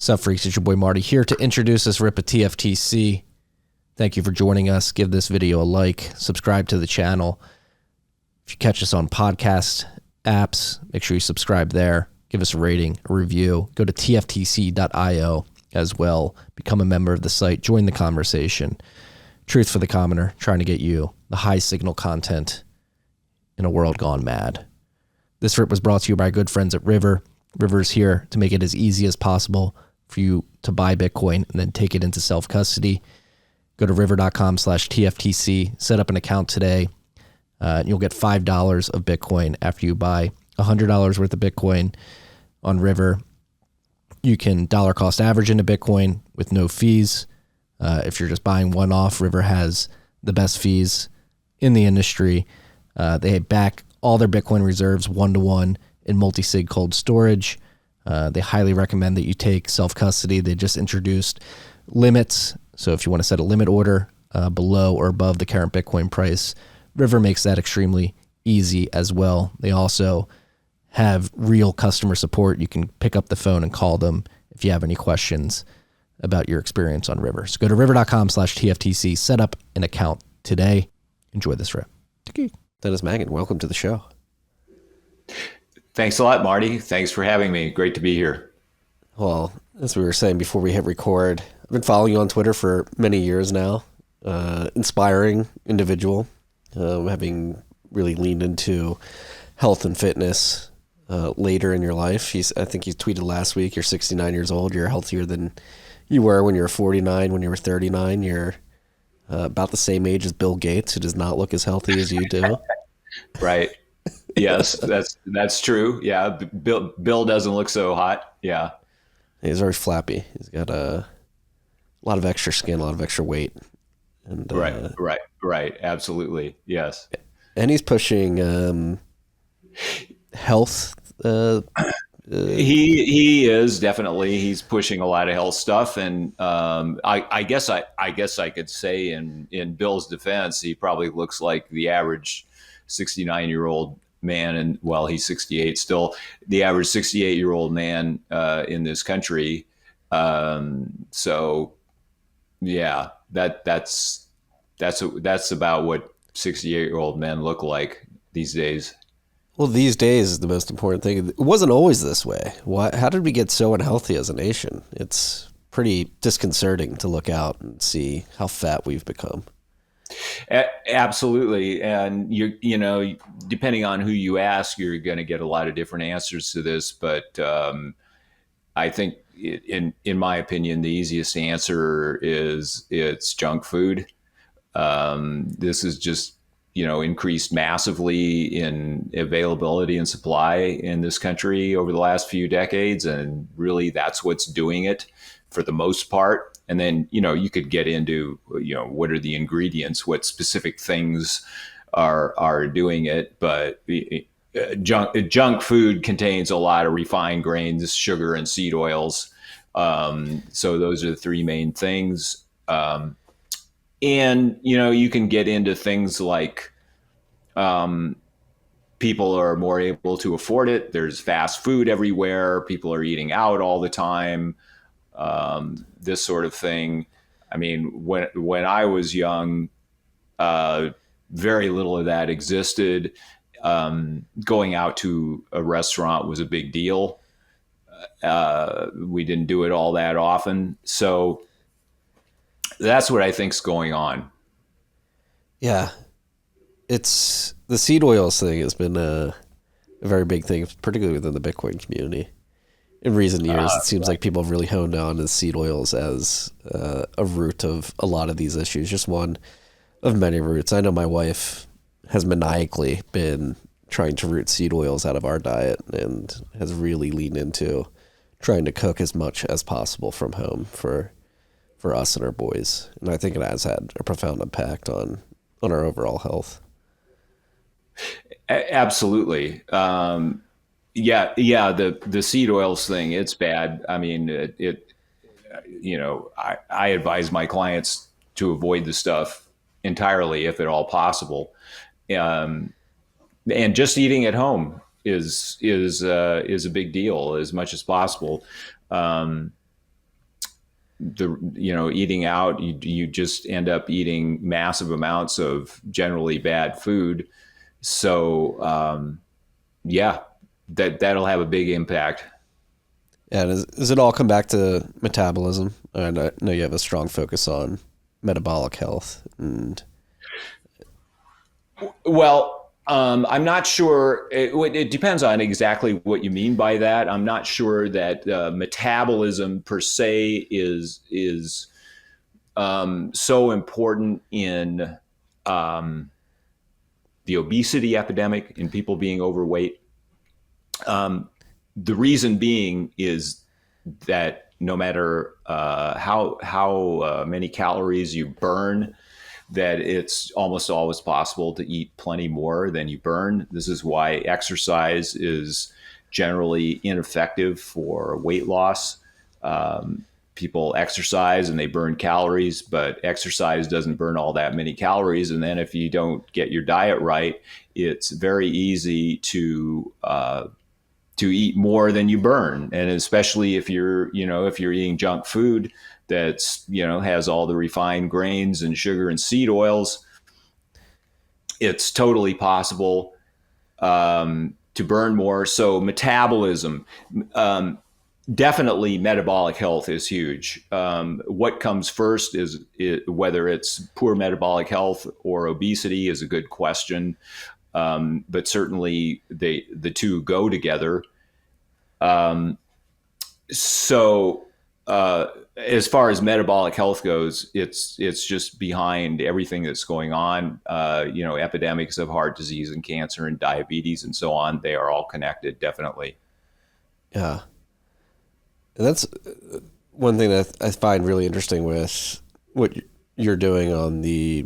Sup, freaks? It's your boy Marty here to introduce this rip of TFTC. Thank you for joining us. Give this video a like, subscribe to the channel. If you catch us on podcast apps, make sure you subscribe there. Give us a rating, a review. Go to tftc.io as well. Become a member of the site. Join the conversation. Truth for the commoner, trying to get you the high signal content in a world gone mad. This rip was brought to you by our good friends at River. River's here to make it as easy as possible for you to buy Bitcoin and then take it into self-custody. Go to river.com/TFTC, set up an account today, and you'll get $5 of Bitcoin after you buy $100 worth of Bitcoin on River. You can dollar cost average into Bitcoin with no fees. If you're just buying one off, River has the best fees in the industry. They back all their Bitcoin reserves 1-to-1 in multi-sig cold storage. They highly recommend that you take self-custody. They just introduced limits. So if you want to set a limit order below or above the current Bitcoin price, River makes that extremely easy as well. They also have real customer support. You can pick up the phone and call them if you have any questions about your experience on River. So go to river.com/TFTC, set up an account today. Enjoy this rip. That is Mangan. Welcome to the show. Thanks a lot, Marty. Thanks for having me. Great to be here. Well, as we were saying before we hit record, I've been following you on Twitter for many years now. Inspiring individual, having really leaned into health and fitness later in your life. I think you tweeted last week, you're 69 years old. You're healthier than you were when you were 49, when you were 39. You're about the same age as Bill Gates, who does not look as healthy as you do. Right. Yes, that's true. Yeah, Bill doesn't look so hot. Yeah, he's very flappy. He's got a lot of extra skin, a lot of extra weight. And, right. Absolutely. Yes. And he's pushing health. He is definitely. He's pushing a lot of health stuff, and I guess I could say in Bill's defense, he probably looks like the average 69-year-old man, and well, he's 68 still, the average 68-year-old man in this country. So yeah, that's about what 68-year-old men look like these days. Well, these days is the most important thing. It wasn't always this way. How did we get so unhealthy as a nation? It's pretty disconcerting to look out and see how fat we've become. Absolutely. And you know, depending on who you ask, you're going to get a lot of different answers to this. But I think in my opinion, the easiest answer is it's junk food. This is just, increased massively in availability and supply in this country over the last few decades. And really that's what's doing it for the most part. And then, you could get into, what are the ingredients, what specific things are doing it. But junk food contains a lot of refined grains, sugar, and seed oils. So those are the three main things. And, you can get into things like people are more able to afford it. There's fast food everywhere. People are eating out all the time. This sort of thing. I mean, when I was young, very little of that existed. Going out to a restaurant was a big deal. We didn't do it all that often. So that's what I think's going on. Yeah. It's the seed oils thing has been a very big thing, particularly within the Bitcoin community. In recent years, it seems like people have really honed on to seed oils as a root of a lot of these issues, just one of many roots. I know my wife has maniacally been trying to root seed oils out of our diet and has really leaned into trying to cook as much as possible from home for us and our boys. And I think it has had a profound impact on our overall health. Absolutely. Yeah. The seed oils thing, it's bad. I mean, I advise my clients to avoid the stuff entirely, if at all possible. And just eating at home is a big deal as much as possible. eating out, you just end up eating massive amounts of generally bad food. So that'll have a big impact. Yeah, does it all come back to metabolism? I know you have a strong focus on metabolic health. And well, I'm not sure. It depends on exactly what you mean by that. I'm not sure that metabolism per se is so important in the obesity epidemic, in people being overweight. The reason being is that no matter how many calories you burn, that it's almost always possible to eat plenty more than you burn. This is why exercise is generally ineffective for weight loss. People exercise and they burn calories, but exercise doesn't burn all that many calories. And then if you don't get your diet right, it's very easy to eat more than you burn. And especially if you're eating junk food that's, has all the refined grains and sugar and seed oils, it's totally possible to burn more. So metabolism, definitely metabolic health is huge. What comes first is whether it's poor metabolic health or obesity is a good question. But certainly the two go together. As far as metabolic health goes, it's just behind everything that's going on. Epidemics of heart disease and cancer and diabetes and so on, they are all connected, definitely. yeah, and that's one thing that I find really interesting with what you're doing on the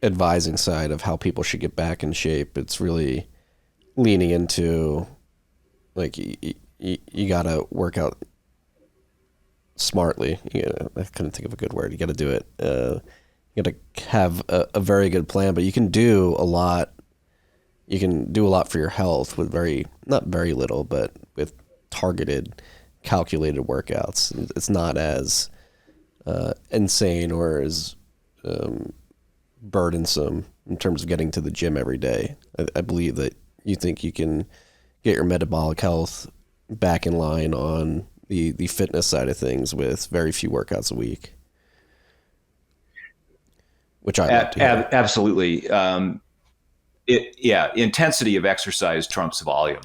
advising side of how people should get back in shape. It's really leaning into like you got to work out smartly. I couldn't think of a good word. You got to do it. You got to have a very good plan, but you can do a lot. You can do a lot for your health with not very little, but with targeted, calculated workouts. It's not as insane or as burdensome in terms of getting to the gym every day. I believe that you think you can get your metabolic health back in line on the fitness side of things with very few workouts a week, which I like to hear. Absolutely. Intensity of exercise trumps volume.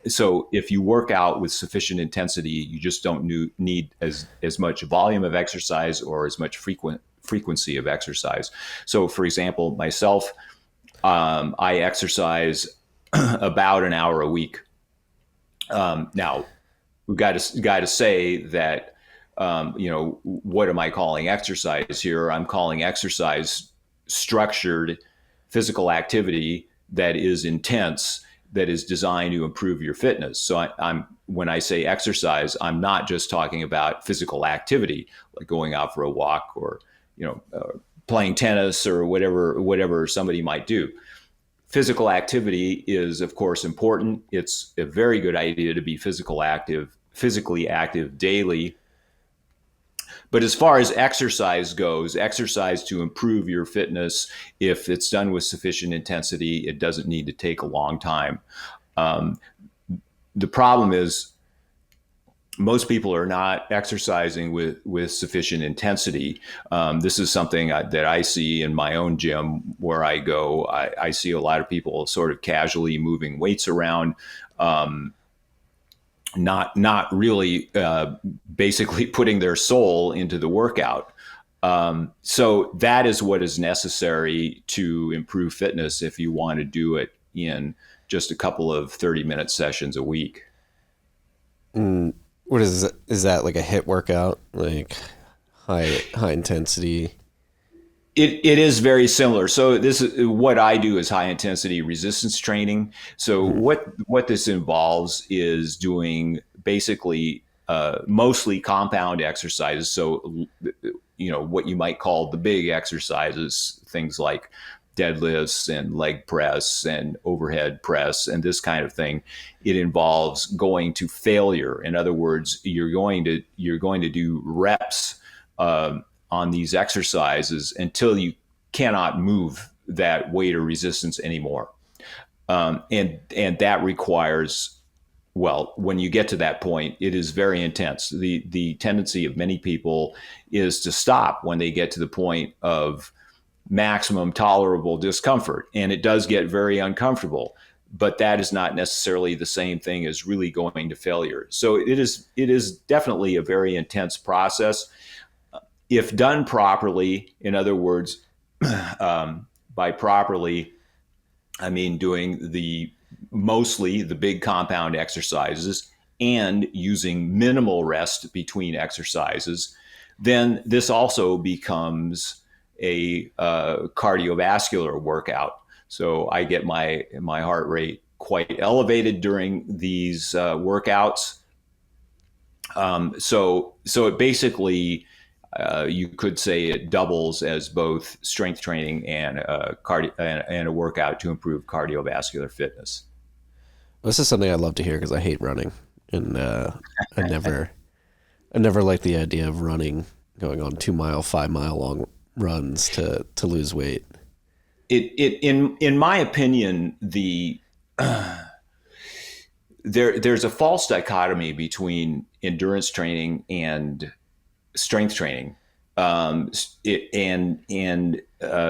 So if you work out with sufficient intensity, you just don't need as much volume of exercise or as much frequency of exercise. So for example, myself, I exercise about an hour a week. Now we've got to say that, what am I calling exercise here? I'm calling exercise structured physical activity that is intense, that is designed to improve your fitness. So when I say exercise, I'm not just talking about physical activity, like going out for a walk or, playing tennis or whatever somebody might do. Physical activity is, of course, important. It's a very good idea to be physically active daily. But as far as exercise goes, exercise to improve your fitness, if it's done with sufficient intensity, it doesn't need to take a long time. The problem is most people are not exercising with sufficient intensity. This is something that I see in my own gym where I go. I see a lot of people sort of casually moving weights around, not really basically putting their soul into the workout. So that is what is necessary to improve fitness if you want to do it in just a couple of 30-minute sessions a week. What is that? Is that like a HIIT workout, like high intensity? It is very similar. So this is what I do is high intensity resistance training. So what this involves is doing basically mostly compound exercises. So what you might call the big exercises, things like deadlifts and leg press and overhead press and this kind of thing. It involves going to failure. In other words, you're going to do reps on these exercises until you cannot move that weight or resistance anymore. And that requires, well, when you get to that point, it is very intense. The tendency of many people is to stop when they get to the point of maximum tolerable discomfort. And it does get very uncomfortable, but that is not necessarily the same thing as really going to failure. So it is definitely a very intense process. If done properly, in other words, by properly, I mean doing mostly the big compound exercises and using minimal rest between exercises, then this also becomes a cardiovascular workout. So I get my heart rate quite elevated during these workouts. So it basically, you could say it doubles as both strength training and a workout to improve cardiovascular fitness. This is something I love to hear because I hate running, and I never liked the idea of running, going on 2 mile, 5 mile long runs to lose weight. In my opinion, there's a false dichotomy between endurance training and strength training.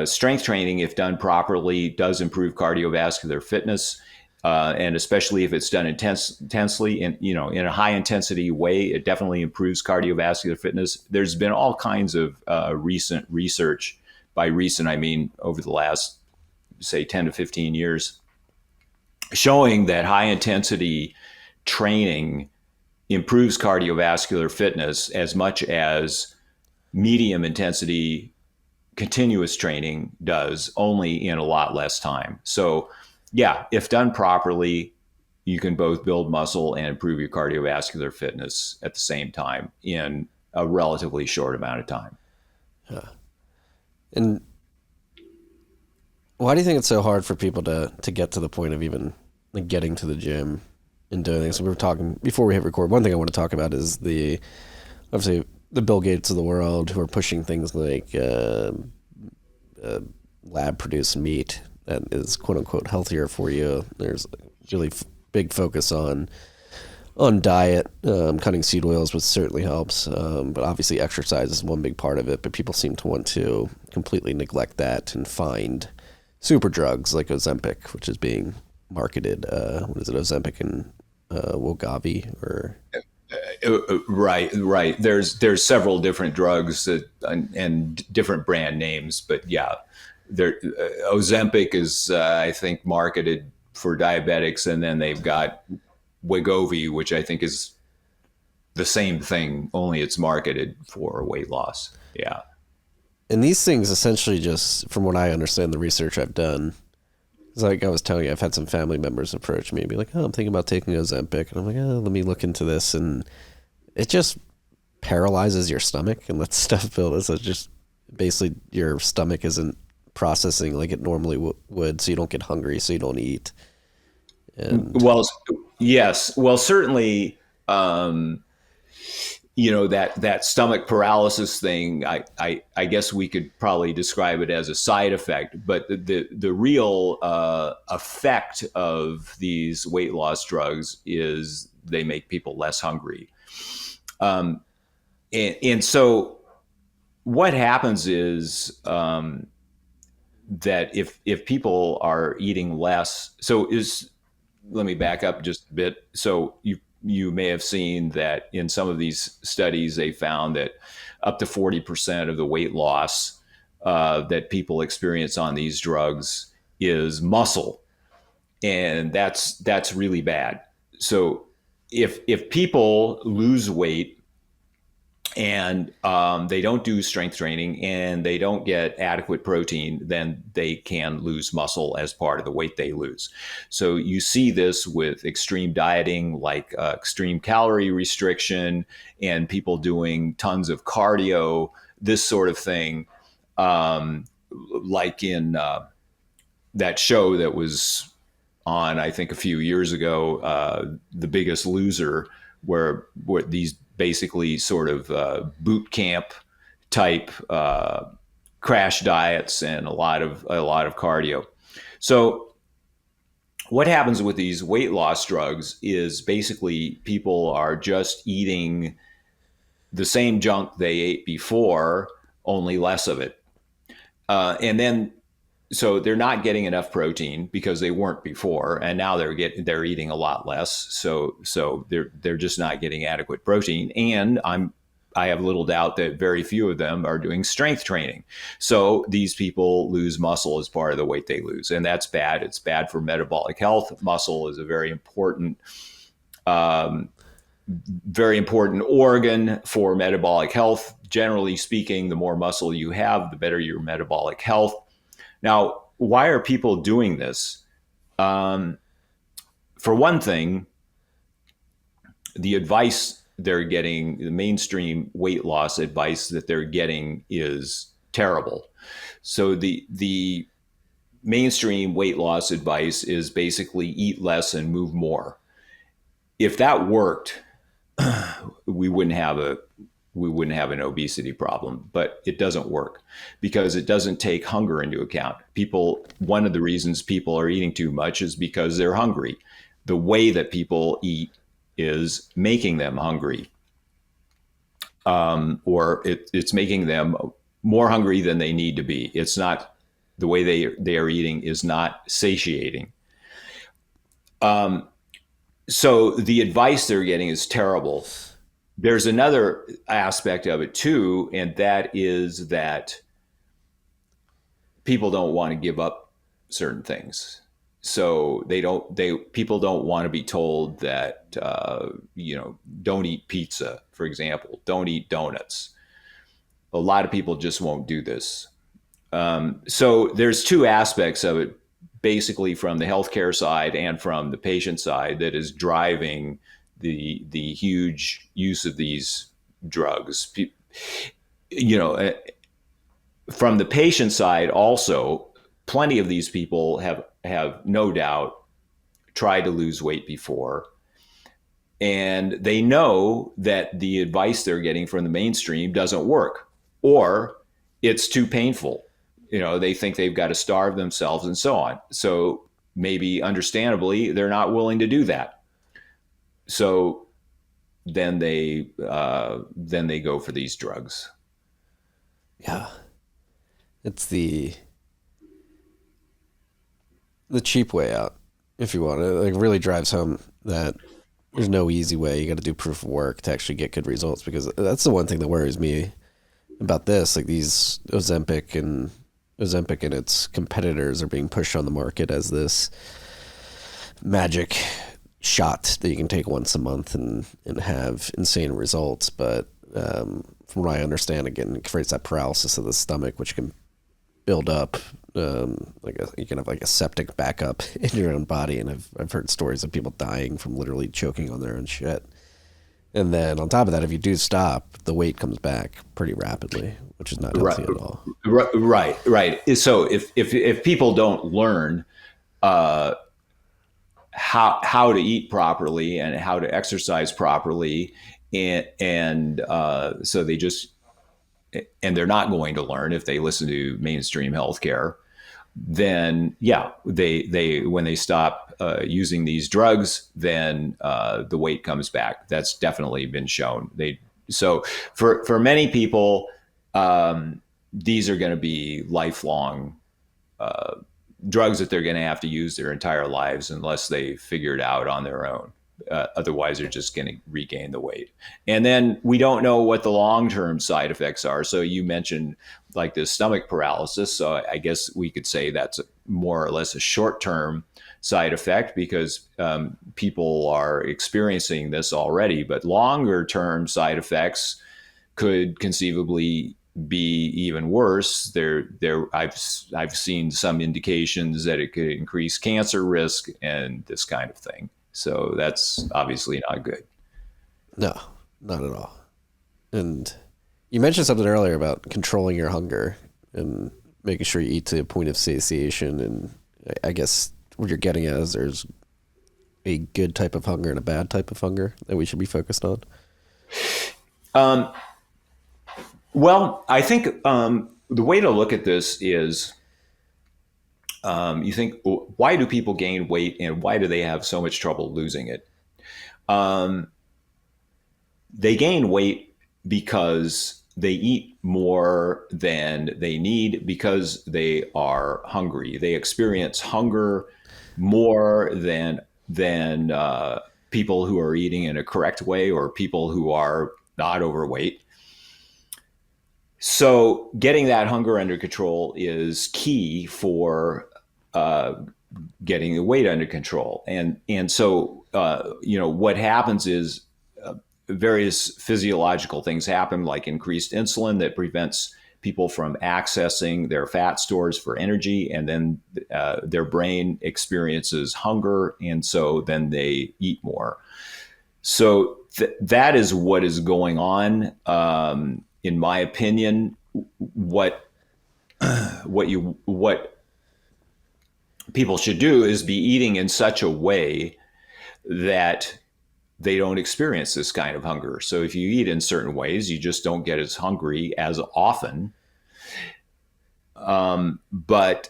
Strength training, if done properly, does improve cardiovascular fitness, and especially if it's done intensely and in a high intensity way, it definitely improves cardiovascular fitness. There's been all kinds of recent research. By recent, I mean over the last, say, 10 to 15 years, showing that high intensity training improves cardiovascular fitness as much as medium intensity continuous training does, only in a lot less time. So yeah, if done properly, you can both build muscle and improve your cardiovascular fitness at the same time in a relatively short amount of time. And why do you think it's so hard for people to get to the point of even like getting to the gym and doing things? So we were talking before we hit record. One thing I want to talk about is obviously the Bill Gates of the world who are pushing things like lab produced meat that is quote unquote healthier for you. There's a really big focus on diet. Cutting seed oils, which certainly helps, but obviously exercise is one big part of it. But people seem to want to completely neglect that and find super drugs like Ozempic, which is being marketed. What is it, Ozempic and Wegovy or? Right. There's several different drugs and different brand names, but yeah, Ozempic is I think marketed for diabetics, and then they've got Wegovy, which I think is the same thing, only it's marketed for weight loss. Yeah. And these things essentially, just from what I understand, the research I've done, it's like I was telling you, I've had some family members approach me and be like, oh, I'm thinking about taking Ozempic. And I'm like, oh, let me look into this. And it just paralyzes your stomach and lets stuff build. So just basically your stomach isn't processing like it normally would. So you don't get hungry, so you don't eat. And well, yes. Well, certainly, that stomach paralysis thing, I guess we could probably describe it as a side effect, but the real effect of these weight loss drugs is they make people less hungry. And so what happens is that if people are eating less, let me back up just a bit. So you may have seen that in some of these studies, they found that up to 40% of the weight loss that people experience on these drugs is muscle. And that's really bad. So if people lose weight and they don't do strength training and they don't get adequate protein, then they can lose muscle as part of the weight they lose. So you see this with extreme dieting, like extreme calorie restriction and people doing tons of cardio, this sort of thing. Like in that show that was on, I think, a few years ago, The Biggest Loser, where these basically sort of boot camp type crash diets and a lot of cardio. So what happens with these weight loss drugs is basically people are just eating the same junk they ate before, only less of it. And then so they're not getting enough protein because they weren't before, and now they're eating a lot less. So they're just not getting adequate protein. And I have little doubt that very few of them are doing strength training. So these people lose muscle as part of the weight they lose, and that's bad. It's bad for metabolic health. Muscle is a very important organ for metabolic health. Generally speaking, the more muscle you have, the better your metabolic health. Now, why are people doing this? For one thing, the advice they're getting, the mainstream weight loss advice that they're getting is terrible. So the mainstream weight loss advice is basically eat less and move more. If that worked, we wouldn't have an obesity problem, but it doesn't work because it doesn't take hunger into account. One of the reasons people are eating too much is because they're hungry. The way that people eat is making them hungry, or it's making them more hungry than they need to be. It's not the way they are eating is not satiating. So the advice they're getting is terrible. There's another aspect of it too, and that is that people don't want to give up certain things. So people don't want to be told that, don't eat pizza, for example, don't eat donuts. A lot of people just won't do this. So there's two aspects of it, basically from the healthcare side and from the patient side, that is driving the huge use of these drugs. From the patient side also, plenty of these people have no doubt tried to lose weight before, and they know that the advice they're getting from the mainstream doesn't work, or it's too painful. They think they've got to starve themselves and so on. So maybe understandably, they're not willing to do that. So then they go for these drugs. Yeah. It's the cheap way out, if you want. It like really drives home that there's no easy way. You got to do proof of work to actually get good results, because that's the one thing that worries me about this. Like these Ozempic and its competitors are being pushed on the market as this magic shot that you can take once a month and have insane results. But from what I understand, again, it creates that paralysis of the stomach, which can build up. You can have like a septic backup in your own body, and I've heard stories of people dying from literally choking on their own shit. And then on top of that, if you do stop, the weight comes back pretty rapidly, which is not healthy at all. Right. So if people don't learn how to eat properly and how to exercise properly, and so they just, and they're not going to learn if they listen to mainstream healthcare, then they when they stop using these drugs, then the weight comes back. That's definitely been shown. So for many people, these are going to be lifelong drugs that they're going to have to use their entire lives unless they figure it out on their own. Otherwise, they're just going to regain the weight. And then we don't know what the long-term side effects are. So you mentioned like this stomach paralysis. So I guess we could say that's more or less a short-term side effect, because people are experiencing this already. But longer-term side effects could conceivably be even worse. I've seen some indications that it could increase cancer risk and this kind of thing. So that's obviously not good. No, not at all. And you mentioned something earlier about controlling your hunger and making sure you eat to a point of satiation I guess what you're getting at is there's a good type of hunger and a bad type of hunger that we should be focused on. Well, I think the way to look at this is you think, why do people gain weight and why do they have so much trouble losing it? They gain weight because they eat more than they need because they are hungry. They experience hunger more than people who are eating in a correct way or people who are not overweight. So getting that hunger under control is key for getting the weight under control. And so, what happens is various physiological things happen, like increased insulin that prevents people from accessing their fat stores for energy. And then their brain experiences hunger. And so then they eat more. So that is what is going on. In my opinion, what people should do is be eating in such a way that they don't experience this kind of hunger. So if you eat in certain ways, you just don't get as hungry as often. But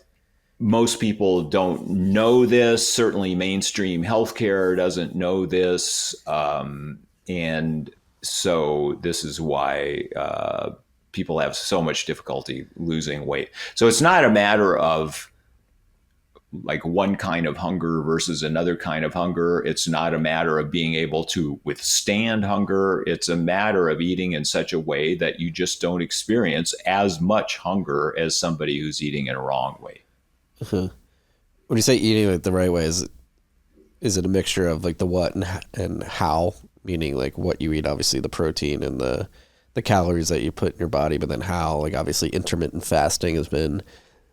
most people don't know this. Certainly mainstream healthcare doesn't know this. And so this is why people have so much difficulty losing weight. So it's not a matter of like one kind of hunger versus another kind of hunger. It's not a matter of being able to withstand hunger. It's a matter of eating in such a way that you just don't experience as much hunger as somebody who's eating in a wrong way. When you say eating like the right way, is it a mixture of like the what and how? Meaning like what you eat, obviously the protein and the calories that you put in your body, but then how? Like obviously intermittent fasting has been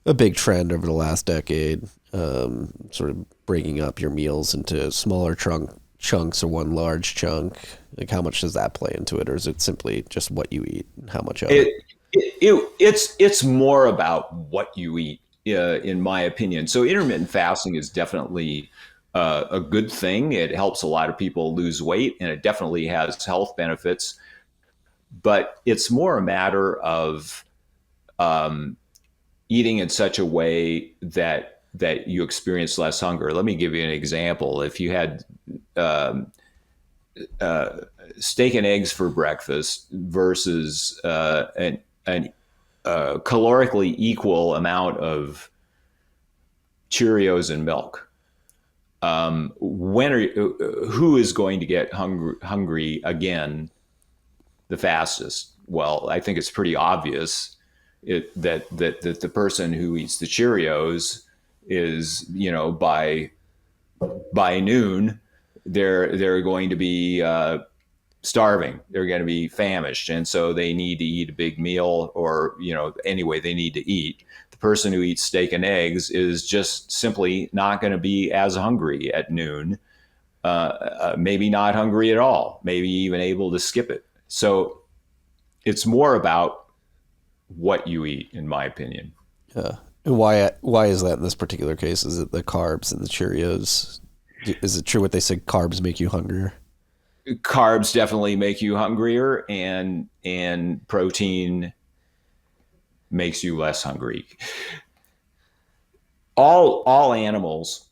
a big trend over the last decade. Sort of breaking up your meals into smaller chunks or one large chunk. Like how much does that play into it, or is it simply just what you eat and how much of it? It's more about what you eat, in my opinion. So intermittent fasting is definitely a good thing. It helps a lot of people lose weight, and it definitely has health benefits. But it's more a matter of eating in such a way that you experience less hunger. Let me give you an example. If you had steak and eggs for breakfast versus an calorically equal amount of Cheerios and milk, who is going to get hungry again the fastest? Well, I think it's pretty obvious that the person who eats the Cheerios is, by noon, they're going to be starving. They're going to be famished. And so they need to eat a big meal or, anyway, they need to eat. The person who eats steak and eggs is just simply not going to be as hungry at noon, maybe not hungry at all, maybe even able to skip it. So it's more about what you eat, in my opinion. Yeah. And why is that in this particular case? Is it the carbs and the Cheerios? Is it true what they say, carbs make you hungrier? Carbs definitely make you hungrier, and protein makes you less hungry. All animals,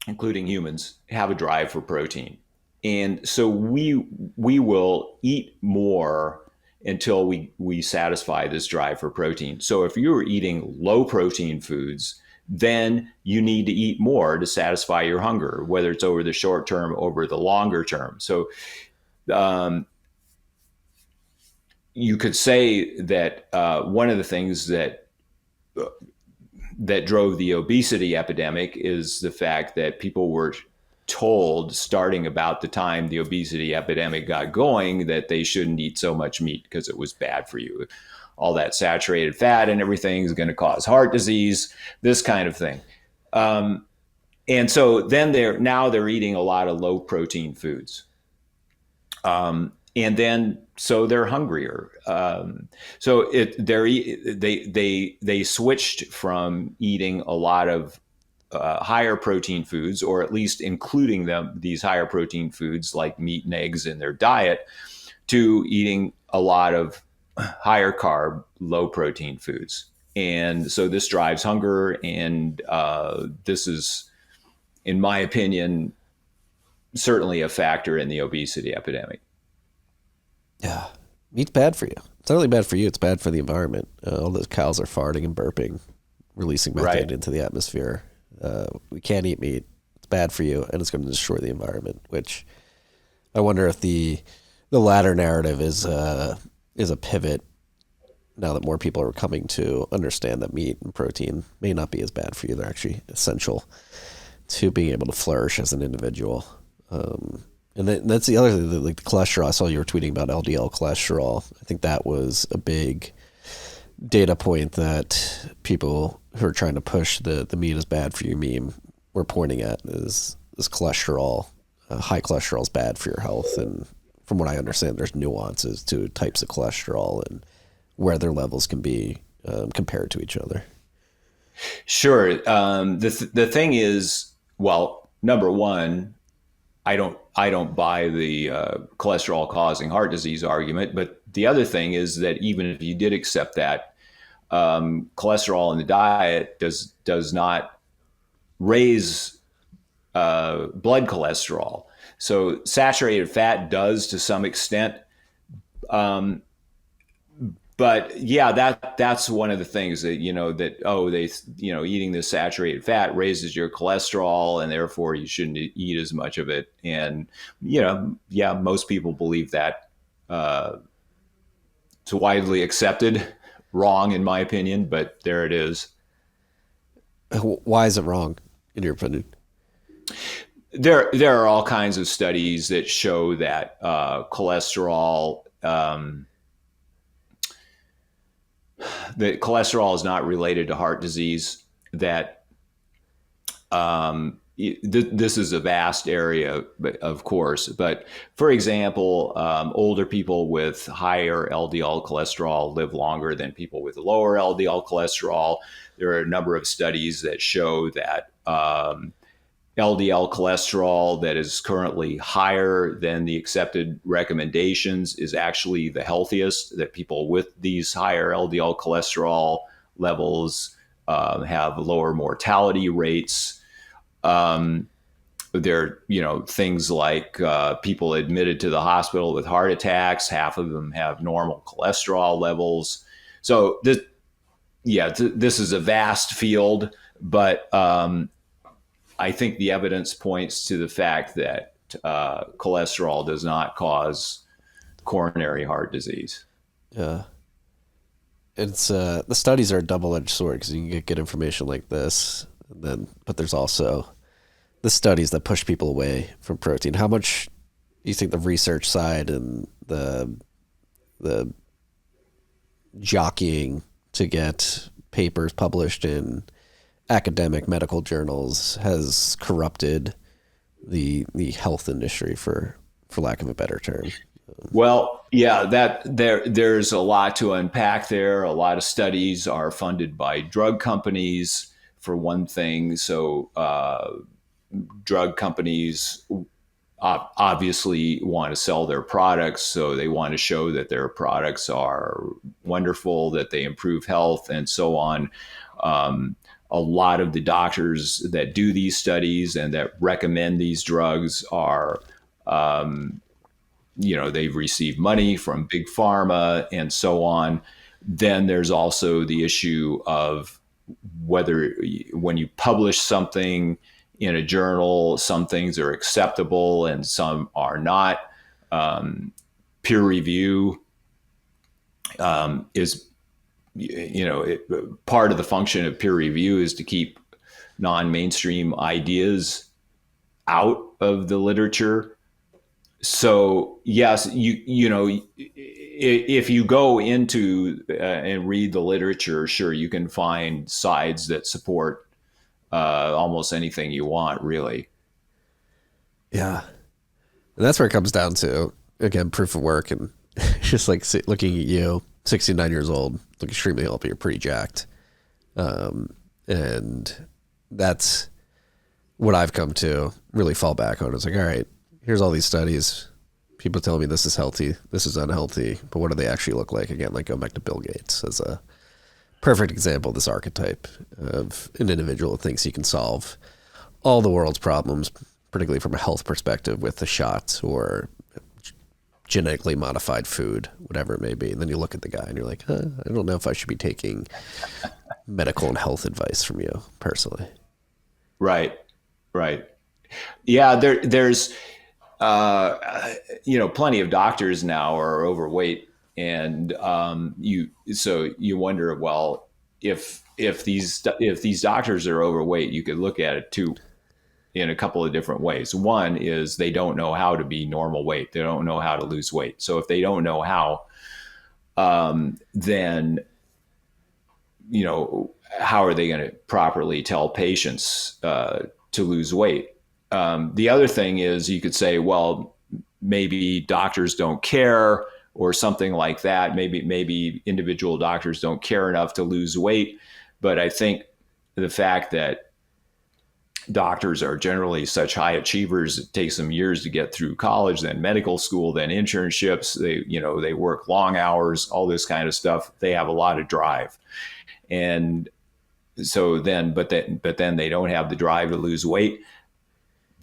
including humans, have a drive for protein. And so we will eat more until we satisfy this drive for protein. So if you're eating low protein foods, then you need to eat more to satisfy your hunger, whether it's over the short term, over the longer term. So you could say that one of the things that drove the obesity epidemic is the fact that people were told, starting about the time the obesity epidemic got going, that they shouldn't eat so much meat because it was bad for you. All that saturated fat and everything is going to cause heart disease, this kind of thing. And so then they're eating a lot of low protein foods. And then so they're hungrier. So they switched from eating a lot of higher protein foods, or at least including these higher protein foods like meat and eggs in their diet, to eating a lot of higher carb, low protein foods. And so this drives hunger, and this is, in my opinion, certainly a factor in the obesity epidemic. Yeah, meat's bad for you. It's not only bad for you, it's bad for the environment. All those cows are farting and burping, releasing methane into the atmosphere. We can't eat meat. It's bad for you, and it's going to destroy the environment, which I wonder if the latter narrative is a pivot now that more people are coming to understand that meat and protein may not be as bad for you. They're actually essential to being able to flourish as an individual. And that's the other thing, like the cholesterol. I saw you were tweeting about LDL cholesterol. I think that was a big data point that people who are trying to push the meat is bad for you meme were pointing at is cholesterol. High cholesterol is bad for your health. And from what I understand, there's nuances to types of cholesterol and where their levels can be compared to each other. Sure. The thing is, well, number one, I don't buy the cholesterol causing heart disease argument. But the other thing is that even if you did accept that, cholesterol in the diet does not raise blood cholesterol. So saturated fat does to some extent. But yeah, that's one of the things that, eating this saturated fat raises your cholesterol and therefore you shouldn't eat as much of it. And, most people believe that. It's widely accepted, wrong in my opinion, but there it is. Why is it wrong in your opinion? There are all kinds of studies that show that cholesterol is not related to heart disease, that this is a vast area, of course. But for example, older people with higher LDL cholesterol live longer than people with lower LDL cholesterol. There are a number of studies that show that LDL cholesterol that is currently higher than the accepted recommendations is actually the healthiest, that people with these higher LDL cholesterol levels have lower mortality rates. There are, things like people admitted to the hospital with heart attacks, half of them have normal cholesterol levels. So this is a vast field, but I think the evidence points to the fact that cholesterol does not cause coronary heart disease. Yeah. It's the studies are a double-edged sword because you can get good information like this, but there's also the studies that push people away from protein. How much do you think the research side and the jockeying to get papers published in academic medical journals has corrupted the health industry, for lack of a better term? Well, yeah, there's a lot to unpack there. A lot of studies are funded by drug companies, for one thing. So drug companies obviously want to sell their products, so they want to show that their products are wonderful, that they improve health, and so on. A lot of the doctors that do these studies and that recommend these drugs are, they've received money from big pharma and so on. Then there's also the issue of whether when you publish something in a journal, some things are acceptable and some are not. Peer review is part of the function of peer review is to keep non-mainstream ideas out of the literature. So yes, if you go into and read the literature, sure, you can find sides that support almost anything you want, really. Yeah. And that's where it comes down to, again, proof of work. And just like looking at you, 69 years old, look extremely healthy, you're pretty jacked. And that's what I've come to really fall back on is like, all right, here's all these studies. People tell me this is healthy, this is unhealthy, but what do they actually look like? Again, like going back to Bill Gates as a perfect example of this archetype of an individual that thinks he can solve all the world's problems, particularly from a health perspective with the shots or genetically modified food, whatever it may be. And then you look at the guy and you're like, I don't know if I should be taking medical and health advice from you personally. Right. Yeah, there's plenty of doctors now are overweight, and you wonder, well, if these doctors are overweight, you could look at it too in a couple of different ways. One is they don't know how to be normal weight. They don't know how to lose weight. So if they don't know how, then, how are they going to properly tell patients to lose weight? The other thing is you could say, well, maybe doctors don't care or something like that. Maybe individual doctors don't care enough to lose weight. But I think the fact that doctors are generally such high achievers, it takes them years to get through college, then medical school, then internships. They work long hours, all this kind of stuff. They have a lot of drive. And so then they don't have the drive to lose weight.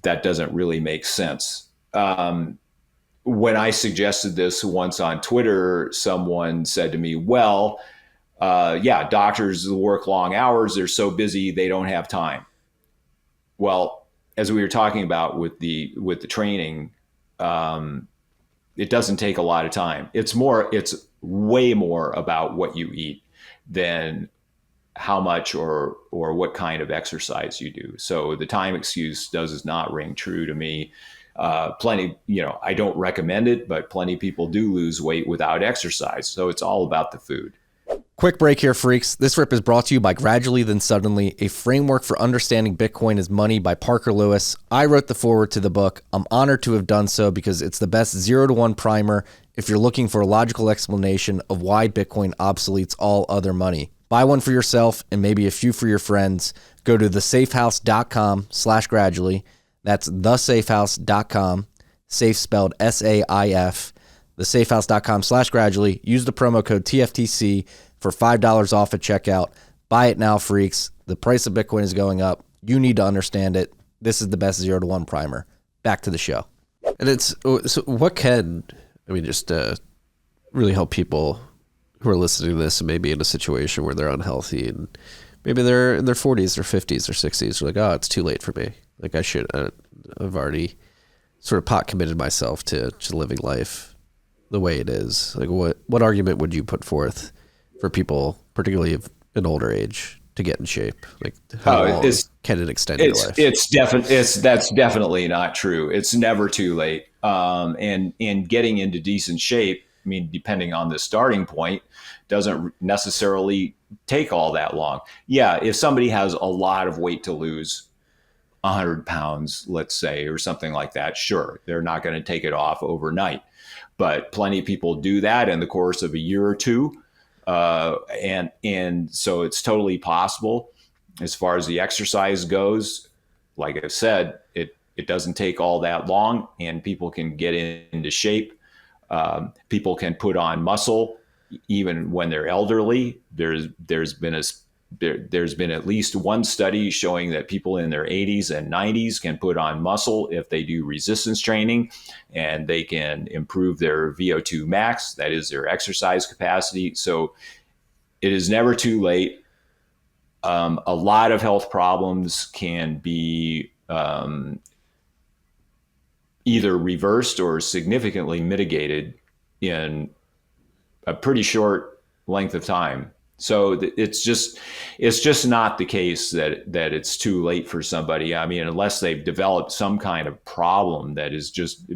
That doesn't really make sense. When I suggested this once on Twitter, someone said to me, well, doctors work long hours. They're so busy, they don't have time. Well, as we were talking about with the training, it doesn't take a lot of time. It's way more about what you eat than how much or what kind of exercise you do. So the time excuse does not ring true to me. Plenty, I don't recommend it, but plenty of people do lose weight without exercise. So it's all about the food. Quick break here, freaks. This rip is brought to you by Gradually Then Suddenly, a framework for understanding Bitcoin as money by Parker Lewis. I wrote the foreword to the book. I'm honored to have done so because it's the best 0-to-1 primer if you're looking for a logical explanation of why Bitcoin obsoletes all other money. Buy one for yourself and maybe a few for your friends. Go to thesafehouse.com/gradually. That's thesafehouse.com, safe spelled SAIF, thesafehouse.com/gradually. Use the promo code TFTC for $5 off at checkout. Buy it now, freaks. The price of Bitcoin is going up. You need to understand it. This is the best 0-to-1 primer. Back to the show. And so what can, just really help people who are listening to this and maybe in a situation where they're unhealthy and maybe they're in their 40s or 50s or 60s. They're like, oh, it's too late for me. Like I've already sort of pot committed myself to living life the way it is. Like what argument would you put forth for people, particularly of an older age, to get in shape? Like how long can it extend your life? That's definitely not true. It's never too late. And getting into decent shape, depending on the starting point, doesn't necessarily take all that long. Yeah, if somebody has a lot of weight to lose, 100 pounds, let's say, or something like that, sure, they're not going to take it off overnight. But plenty of people do that in the course of a year or two. And so it's totally possible. As far as the exercise goes, like I said, it doesn't take all that long, and people can get into shape. People can put on muscle even when they're elderly. There's been at least one study showing that people in their 80s and 90s can put on muscle if they do resistance training, and they can improve their VO2 max, that is their exercise capacity. So it is never too late. A lot of health problems can be either reversed or significantly mitigated in a pretty short length of time. So it's just not the case that it's too late for somebody. Unless they've developed some kind of problem that is just,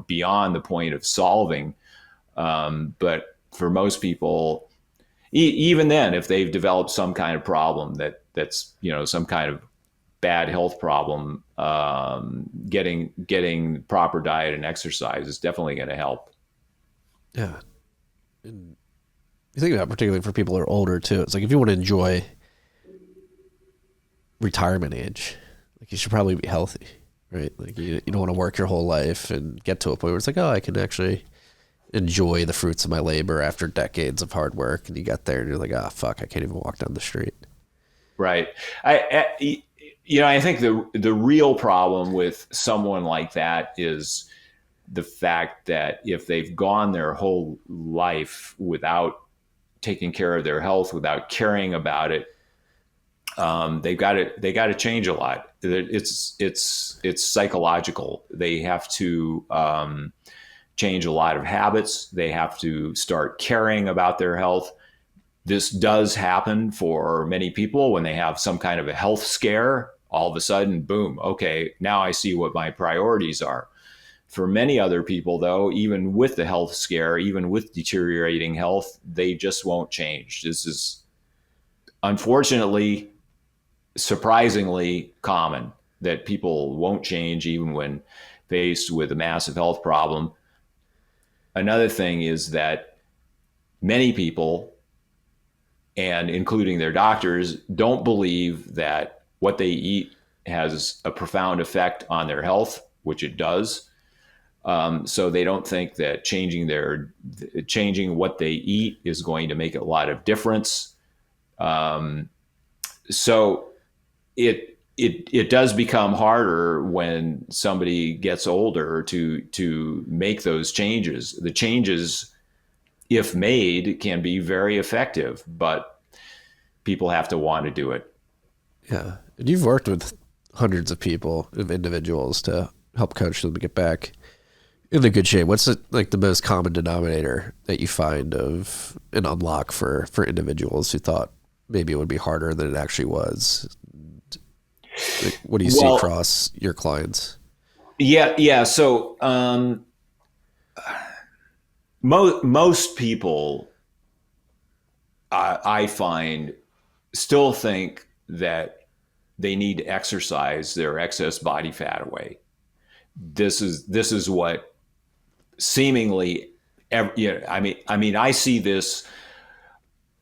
beyond the point of solving. But for most people, even then, if they've developed some kind of problem that's some kind of bad health problem, getting proper diet and exercise is definitely going to help. Yeah. And you think about particularly for people who are older too. It's like if you want to enjoy retirement age, Like you should probably be healthy, right? Like you don't want to work your whole life and get to a point where it's like, oh, I can actually enjoy the fruits of my labor after decades of hard work. And you get there and you're like, ah, fuck, I can't even walk down the street. Right. I think the real problem with someone like that is the fact that if they've gone their whole life without taking care of their health, without caring about it, they got to change a lot. It's psychological. They have to change a lot of habits. They have to start caring about their health. This does happen for many people when they have some kind of a health scare. All of a sudden, boom, okay, now I see what my priorities are. For many other people, though, even with the health scare, even with deteriorating health, they just won't change. This is unfortunately, surprisingly common that people won't change even when faced with a massive health problem. Another thing is that many people, and including their doctors, don't believe that what they eat has a profound effect on their health, which it does. So they don't think that changing what they eat is going to make a lot of difference. So it does become harder when somebody gets older to make those changes. The changes, if made, can be very effective, but people have to want to do it. Yeah. And you've worked with hundreds of people, of individuals, to help coach them to get back in the good shape. What's the most common denominator that you find of an unlock for individuals who thought maybe it would be harder than it actually was? Like, what do you see across your clients? Yeah. So most people, I find, still think that they need to exercise their excess body fat away. This is what seemingly, I see this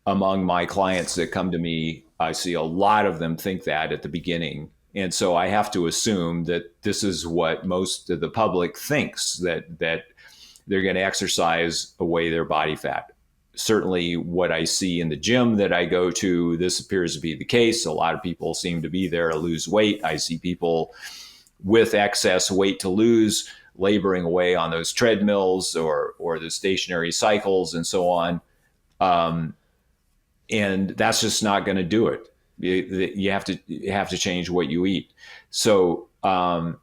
among my clients that come to me. I see a lot of them think that at the beginning. And so I have to assume that this is what most of the public thinks, that they're going to exercise away their body fat. Certainly what I see in the gym that I go to, this appears to be the case. A lot of people seem to be there to lose weight. I see people with excess weight to lose laboring away on those treadmills or the stationary cycles and so on. And that's just not going to do it. You have to change what you eat. So I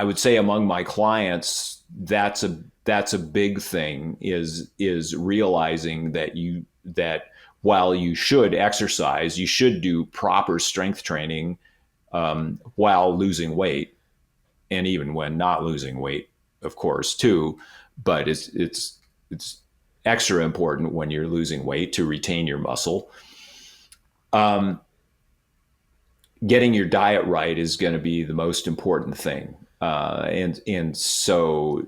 would say among my clients, that's a big thing, is realizing that while you should exercise, you should do proper strength training while losing weight, and even when not losing weight, of course, too. But it's extra important when you're losing weight to retain your muscle. Getting your diet right is going to be the most important thing. And so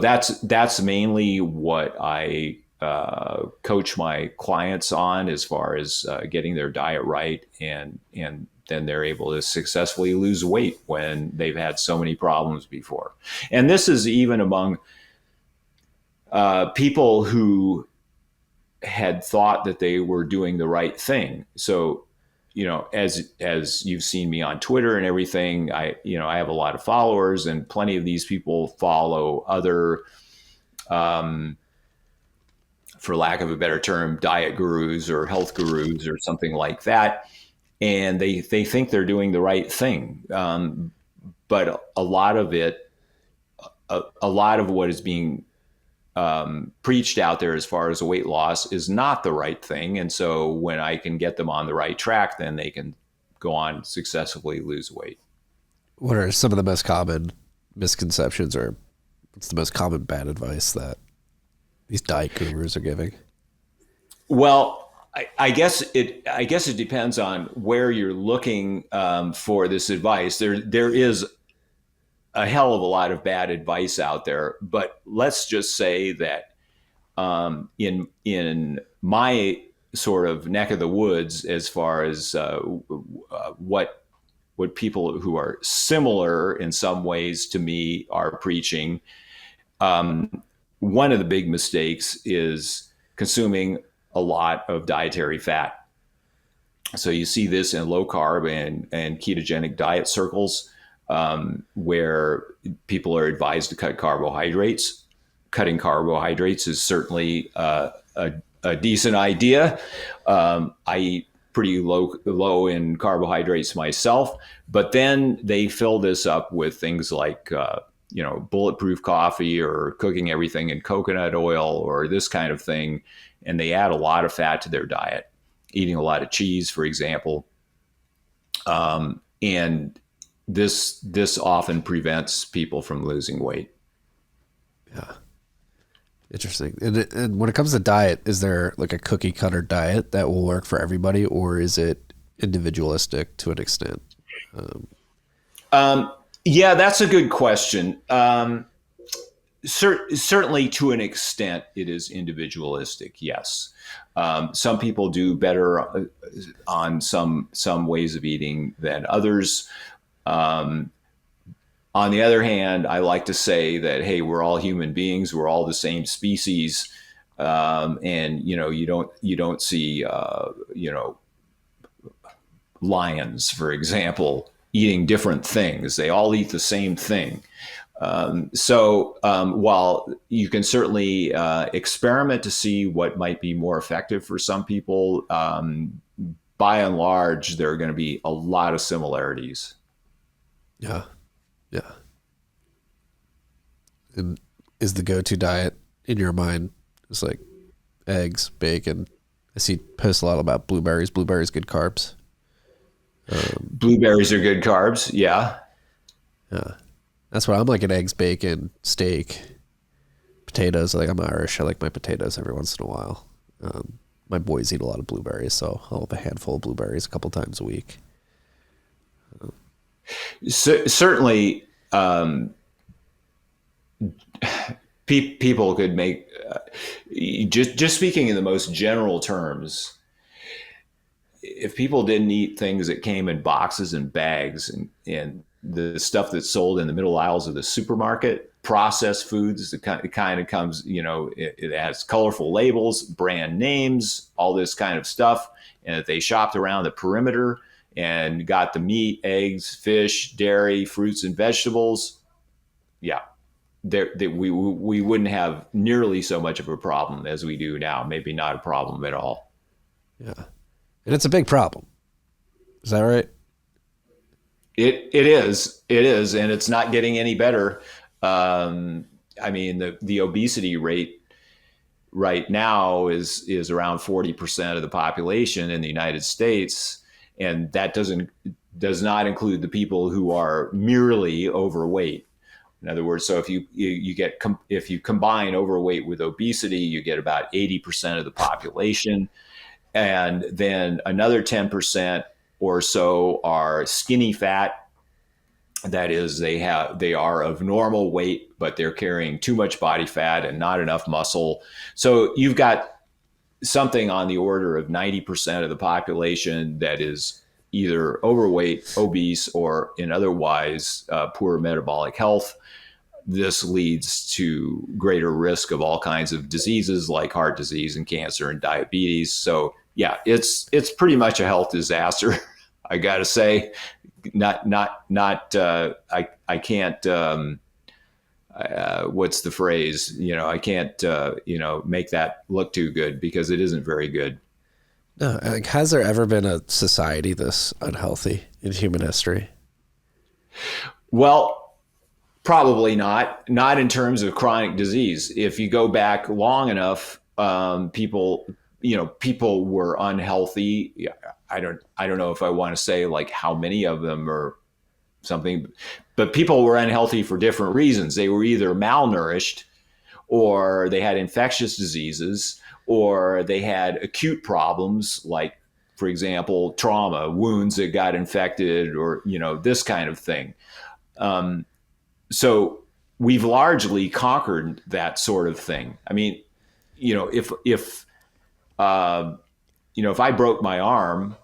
that's mainly what I coach my clients on, as far as getting their diet right, and then they're able to successfully lose weight when they've had so many problems before. And this is even among people who had thought that they were doing the right thing. So, as you've seen me on Twitter and everything, I have a lot of followers, and plenty of these people follow other, for lack of a better term, diet gurus or health gurus or something like that. And they think they're doing the right thing. But a lot of what is being preached out there as far as weight loss is not the right thing. And so when I can get them on the right track, then they can go on successfully lose weight. What are some of the most common misconceptions, or what's the most common bad advice that these diet gurus are giving? Well, I guess it depends on where you're looking for this advice. There is a hell of a lot of bad advice out there, but let's just say that in my sort of neck of the woods, as far as what what people who are similar in some ways to me are preaching. One of the big mistakes is consuming a lot of dietary fat. So you see this in low carb and ketogenic diet circles, where people are advised to cut carbohydrates. Cutting carbohydrates is certainly a decent idea. I eat pretty low in carbohydrates myself, but then they fill this up with things like bulletproof coffee or cooking everything in coconut oil or this kind of thing, and they add a lot of fat to their diet, eating a lot of cheese, for example. And this often prevents people from losing weight. Yeah. Interesting. And when it comes to diet, is there like a cookie cutter diet that will work for everybody, or is it individualistic to an extent? Yeah, that's a good question. Certainly to an extent, it is individualistic. Yes. Some people do better on some ways of eating than others. On the other hand, I like to say that, hey, we're all human beings. We're all the same species. And, you don't see, lions, for example, eating different things. They all eat the same thing. So while you can certainly experiment to see what might be more effective for some people, by and large, there are going to be a lot of similarities. Yeah. Yeah. And is the go-to diet in your mind just like eggs, bacon? I see posts a lot about blueberries. Blueberries, good carbs. Blueberries are good carbs. Yeah. Yeah. That's what I'm like, an eggs, bacon, steak, potatoes. Like, I'm Irish. I like my potatoes every once in a while. My boys eat a lot of blueberries, so I'll have a handful of blueberries a couple times a week. Certainly, people could make, just speaking in the most general terms, if people didn't eat things that came in boxes and bags and the stuff that's sold in the middle aisles of the supermarket, processed foods, it kind of comes, it has colorful labels, brand names, all this kind of stuff. And if they shopped around the perimeter and got the meat, eggs, fish, dairy, fruits, and vegetables, yeah, we wouldn't have nearly so much of a problem as we do now. Maybe not a problem at all. Yeah. And it's a big problem. Is that right? It is, and it's not getting any better. I mean, the obesity rate right now is around 40% of the population in the United States, and that does not include the people who are merely overweight. In other words, so if you combine overweight with obesity, you get about 80% of the population, and then another 10% or so are skinny fat. That is, they are of normal weight, but they're carrying too much body fat and not enough muscle. So you've got something on the order of 90% of the population that is either overweight, obese, or in otherwise poor metabolic health. This leads to greater risk of all kinds of diseases like heart disease and cancer and diabetes. So yeah, it's pretty much a health disaster. I got to say, I can't, what's the phrase? I can't, make that look too good, because it isn't very good. No, like, has there ever been a society this unhealthy in human history? Well, probably not in terms of chronic disease. If you go back long enough, people were unhealthy. I don't know if I want to say like how many of them or something, but people were unhealthy for different reasons. They were either malnourished, or they had infectious diseases, or they had acute problems like, for example, trauma, wounds that got infected, or, this kind of thing. So we've largely conquered that sort of thing. I mean, if I broke my arm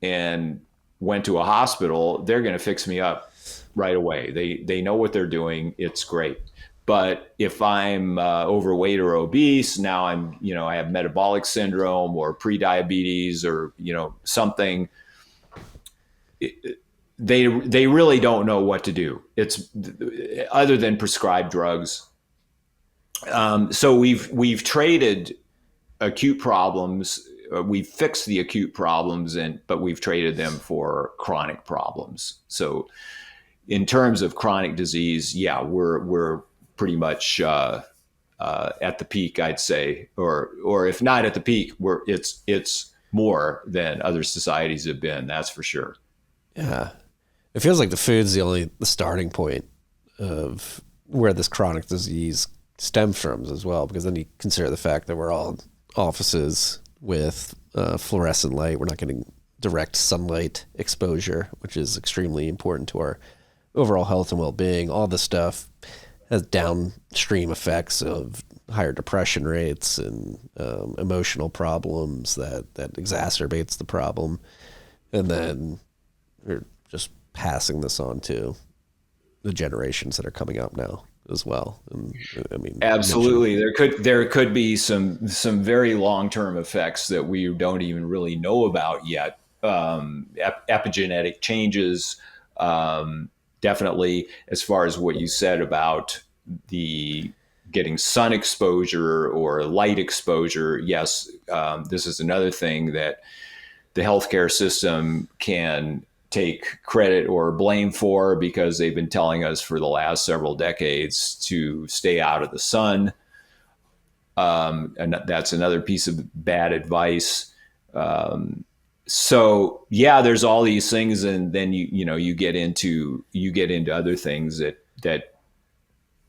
and went to a hospital, they're going to fix me up right away. They know what they're doing. It's great. But if I'm overweight or obese, now I have metabolic syndrome or prediabetes or, something. They really don't know what to do. It's other than prescribe drugs. So we've traded acute problems. We've fixed the acute problems, but we've traded them for chronic problems. So in terms of chronic disease, yeah, we're pretty much at the peak, I'd say, or if not at the peak, it's more than other societies have been. That's for sure. Yeah, it feels like the food's the starting point of where this chronic disease stems from as well, because then you consider the fact that we're all in offices with fluorescent light. We're not getting direct sunlight exposure, which is extremely important to our overall health and well-being. All this stuff has downstream effects of higher depression rates and emotional problems that exacerbates the problem. And then we're just passing this on to the generations that are coming up now as well. And I mean, absolutely, there could be some very long-term effects that we don't even really know about yet. Epigenetic changes, definitely, as far as what you said about the getting sun exposure or light exposure. Yes, this is another thing that the healthcare system can take credit or blame for, because they've been telling us for the last several decades to stay out of the sun. And that's another piece of bad advice. So yeah, there's all these things, and then you get into other things that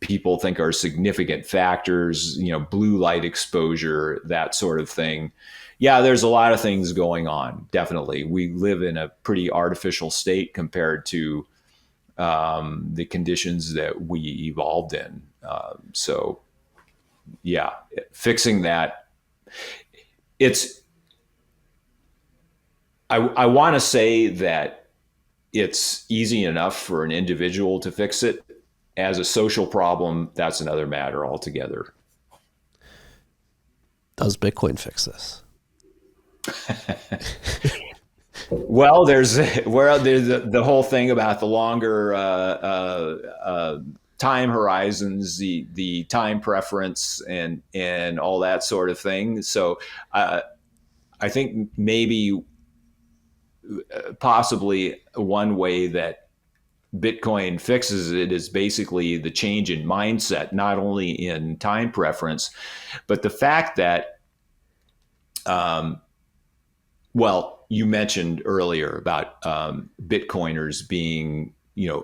people think are significant factors, blue light exposure, that sort of thing. Yeah, there's a lot of things going on. Definitely. We live in a pretty artificial state compared to the conditions that we evolved in. So yeah, fixing that. I want to say that it's easy enough for an individual to fix it. As a social problem, that's another matter altogether. Does Bitcoin fix this? Well, there's the whole thing about the longer time horizons, the time preference, and all that sort of thing. So I think maybe possibly one way that Bitcoin fixes it is basically the change in mindset, not only in time preference, but the fact that, well, you mentioned earlier about Bitcoiners being,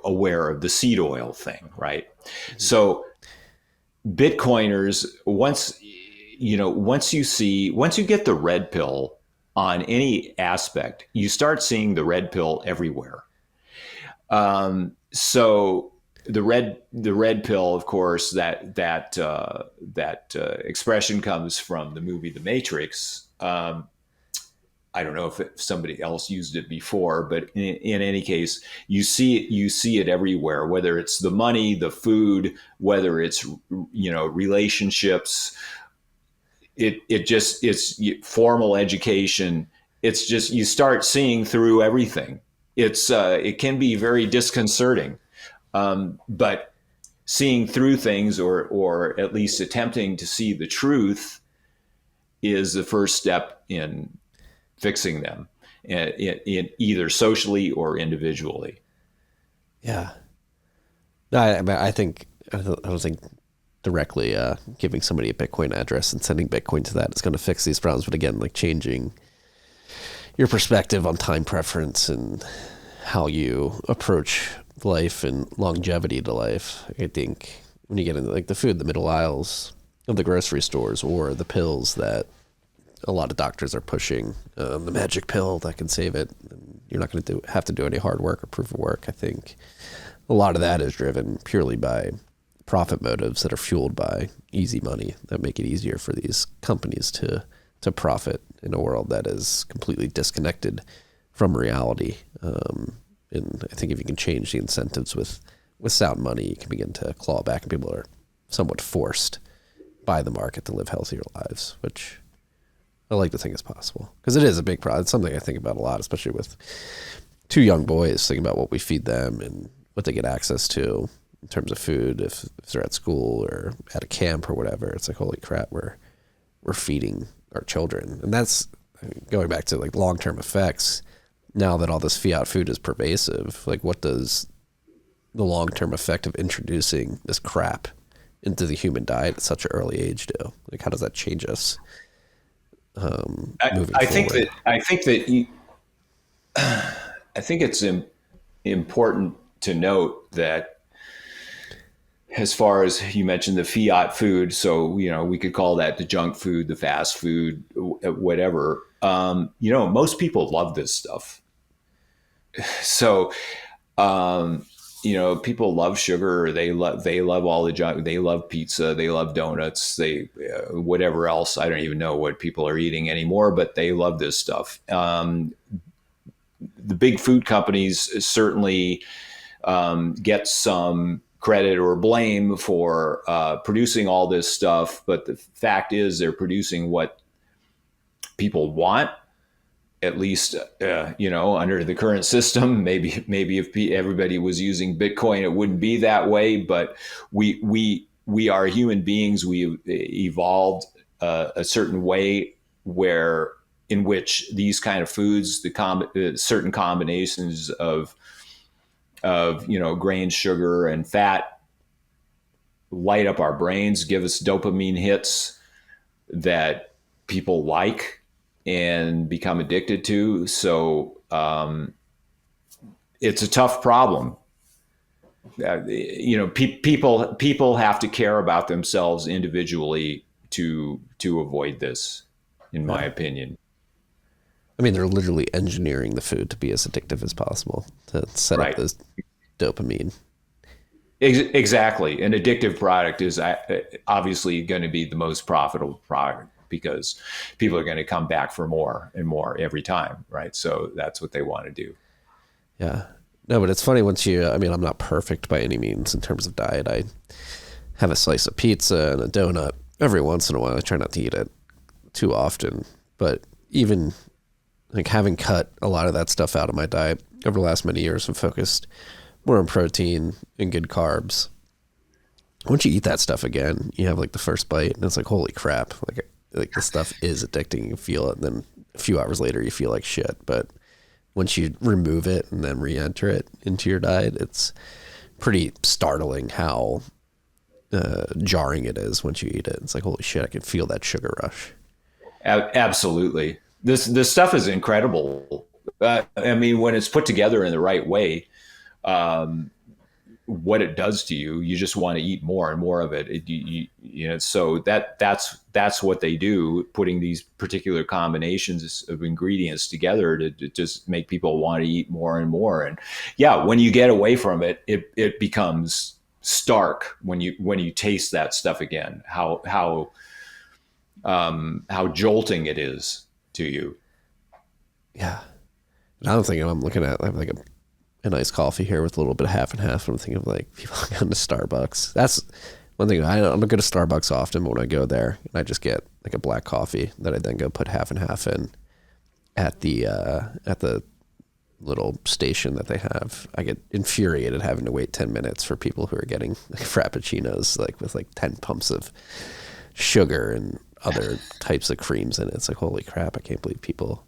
aware of the seed oil thing, right? Mm-hmm. So Bitcoiners, once you get the red pill on any aspect, you start seeing the red pill everywhere. So the red pill, of course, that expression comes from the movie The Matrix. I don't know if somebody else used it before, but in any case, you see it everywhere, whether it's the money, the food, whether it's, relationships, it's formal education. It's just, you start seeing through everything. It can be very disconcerting, but seeing through things, or at least attempting to see the truth, is the first step in fixing them, in either socially or individually. Yeah. No, I don't think directly giving somebody a Bitcoin address and sending Bitcoin to that is going to fix these problems. But again, like changing your perspective on time preference and how you approach life and longevity to life. I think when you get into like the food, the middle aisles of the grocery stores, or the pills that a lot of doctors are pushing, the magic pill that can save it, and you're not going to have to do any hard work or proof of work. I think a lot of that is driven purely by profit motives that are fueled by easy money that make it easier for these companies to profit in a world that is completely disconnected from reality. And I think if you can change the incentives with sound money, you can begin to claw back, and people are somewhat forced by the market to live healthier lives, which I like to think is possible, because it is a big problem. It's something I think about a lot, especially with two young boys, thinking about what we feed them and what they get access to in terms of food, if they're at school or at a camp or whatever. It's like, holy crap, we're feeding our children. And that's going back to like long-term effects. Now that all this fiat food is pervasive, like what does the long-term effect of introducing this crap into the human diet at such an early age do? Like, how does that change us? I think it's important to note that, as far as you mentioned the fiat food, so we could call that the junk food, the fast food, whatever. Most people love this stuff. So, people love sugar. They love all the junk. They love pizza. They love donuts. They whatever else. I don't even know what people are eating anymore, but they love this stuff. The big food companies certainly get some credit or blame for producing all this stuff, but the fact is they're producing what people want. At least, under the current system, maybe if everybody was using Bitcoin, it wouldn't be that way. But we are human beings. We evolved a certain way in which these kind of foods, certain combinations of grain, sugar, and fat light up our brains, give us dopamine hits that people like and become addicted to. So it's a tough problem. People have to care about themselves individually to avoid this, in my opinion. I mean, they're literally engineering the food to be as addictive as possible to set up this dopamine. Exactly. An addictive product is obviously going to be the most profitable product, because people are going to come back for more and more every time, right? So that's what they want to do. Yeah. No, but it's funny once I'm not perfect by any means in terms of diet. I have a slice of pizza and a donut every once in a while. I try not to eat it too often, but even like having cut a lot of that stuff out of my diet over the last many years and focused more on protein and good carbs. Once you eat that stuff again, you have like the first bite and it's like, holy crap. Like this stuff is addicting. You feel it. And then a few hours later, you feel like shit. But once you remove it and then re-enter it into your diet, it's pretty startling how jarring it is once you eat it. It's like, holy shit, I can feel that sugar rush. Absolutely. This stuff is incredible. When it's put together in the right way, what it does to you, you just want to eat more and more of it. So that's what they do, putting these particular combinations of ingredients together to just make people want to eat more and more. And yeah, when you get away from it, it becomes stark when you taste that stuff again, how jolting it is to you. Yeah. And I'm thinking, I'm looking at like a nice coffee here with a little bit of half and half. I'm thinking of like people going to Starbucks. That's one thing. I don't go to Starbucks often, but when I go there, I just get like a black coffee that I then go put half and half in at the little station that they have. I get infuriated having to wait 10 minutes for people who are getting like frappuccinos, like with like 10 pumps of sugar and other types of creams in it. It's like, holy crap, I can't believe people